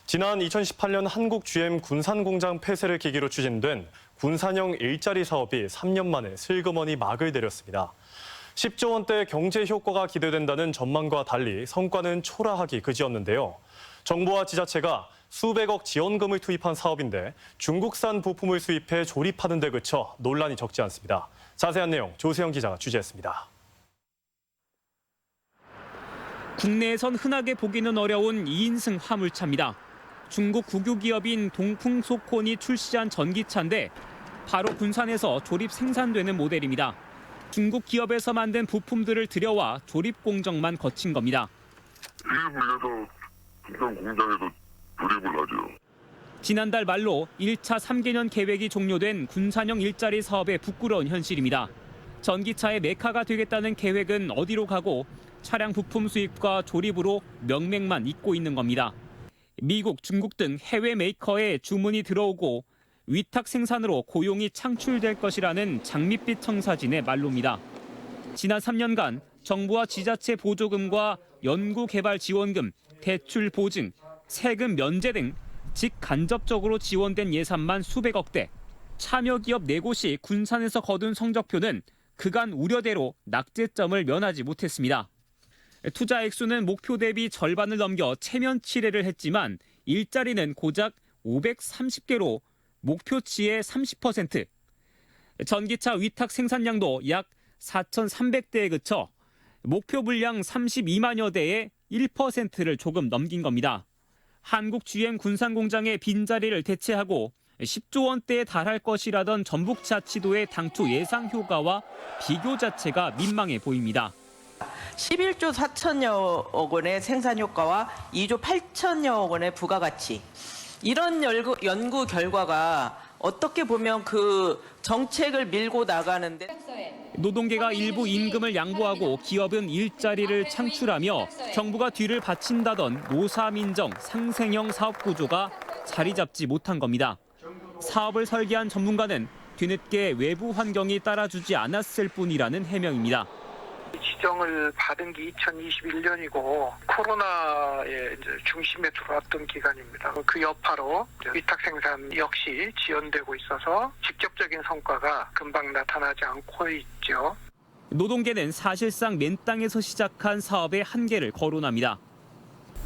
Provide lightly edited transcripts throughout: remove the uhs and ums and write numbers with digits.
지난 2018년 한국 GM 군산공장 폐쇄를 계기로 추진된 군산형 일자리 사업이 3년 만에 슬그머니 막을 내렸습니다. 10조 원대 경제 효과가 기대된다는 전망과 달리 성과는 초라하기 그지였는데요. 정부와 지자체가 수백억 지원금을 투입한 사업인데 중국산 부품을 수입해 조립하는 데 그쳐 논란이 적지 않습니다. 자세한 내용 조세영 기자가 취재했습니다. 국내에선 흔하게 보기는 어려운 2인승 화물차입니다. 중국 국유기업인 동풍소콘이 출시한 전기차인데 바로 군산에서 조립 생산되는 모델입니다. 중국 기업에서 만든 부품들을 들여와 조립 공정만 거친 겁니다. 일부에서 군산 공장에서 조립을 하죠. 지난달 말로 1차 3개년 계획이 종료된 군산형 일자리 사업의 부끄러운 현실입니다. 전기차의 메카가 되겠다는 계획은 어디로 가고 차량 부품 수입과 조립으로 명맥만 잇고 있는 겁니다. 미국, 중국 등 해외 메이커의 주문이 들어오고 위탁 생산으로 고용이 창출될 것이라는 장밋빛 청사진의 말로입니다. 지난 3년간 정부와 지자체 보조금과 연구개발 지원금, 대출 보증, 세금 면제 등 직간접적으로 지원된 예산만 수백억 대. 참여 기업 4곳이 군산에서 거둔 성적표는 그간 우려대로 낙제점을 면하지 못했습니다. 투자 액수는 목표 대비 절반을 넘겨 체면치레를 했지만 일자리는 고작 530개로 목표치의 30%. 전기차 위탁 생산량도 약 4,300대에 그쳐 목표 분량 32만여 대의 1%를 조금 넘긴 겁니다. 한국 GM 군산공장의 빈자리를 대체하고 10조 원대에 달할 것이라던 전북차 치도의 당초 예상 효과와 비교 자체가 민망해 보입니다. 11조 4천여억 원의 생산 효과와 2조 8천여억 원의 부가가치. 이런 연구 결과가 어떻게 보면 그 정책을 밀고 나가는데 노동계가 일부 임금을 양보하고 기업은 일자리를 창출하며 정부가 뒤를 받친다던 노사민정 상생형 사업 구조가 자리 잡지 못한 겁니다. 사업을 설계한 전문가는 뒤늦게 외부 환경이 따라주지 않았을 뿐이라는 해명입니다. 지정을 받은 게 2021년이고 코로나의 이제 중심에 들어왔던 기간입니다. 그 여파로 위탁 생산 역시 지연되고 있어서 직접적인 성과가 금방 나타나지 않고 있죠. 노동계는 사실상 맨 땅에서 시작한 사업의 한계를 거론합니다.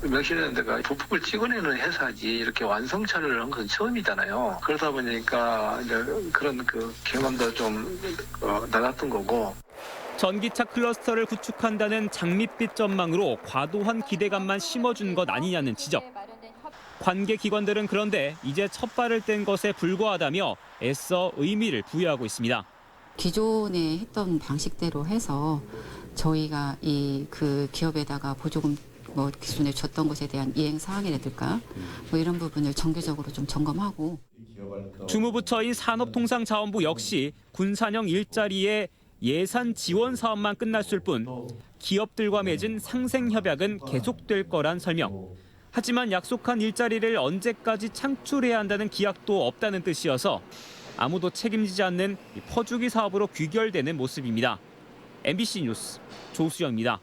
몇십 년대가 부품을 찍어내는 회사지 이렇게 완성차를 한 건 처음이잖아요. 그러다 보니까 이제 그런 경험도 좀 낮았던 거고. 전기차 클러스터를 구축한다는 장밋빛 전망으로 과도한 기대감만 심어준 것 아니냐는 지적. 관계 기관들은 그런데 이제 첫 발을 뗀 것에 불과하다며 애써 의미를 부여하고 있습니다. 기존에 했던 방식대로 해서 저희가 그 기업에다가 보조금 기존에 줬던 것에 대한 이행 사항이라든가 이런 부분을 정기적으로 좀 점검하고. 주무부처인 산업통상자원부 역시 군산형 일자리에 예산 지원 사업만 끝났을 뿐 기업들과 맺은 상생협약은 계속될 거란 설명. 하지만 약속한 일자리를 언제까지 창출해야 한다는 기약도 없다는 뜻이어서 아무도 책임지지 않는 퍼주기 사업으로 귀결되는 모습입니다. MBC 뉴스 조수영입니다.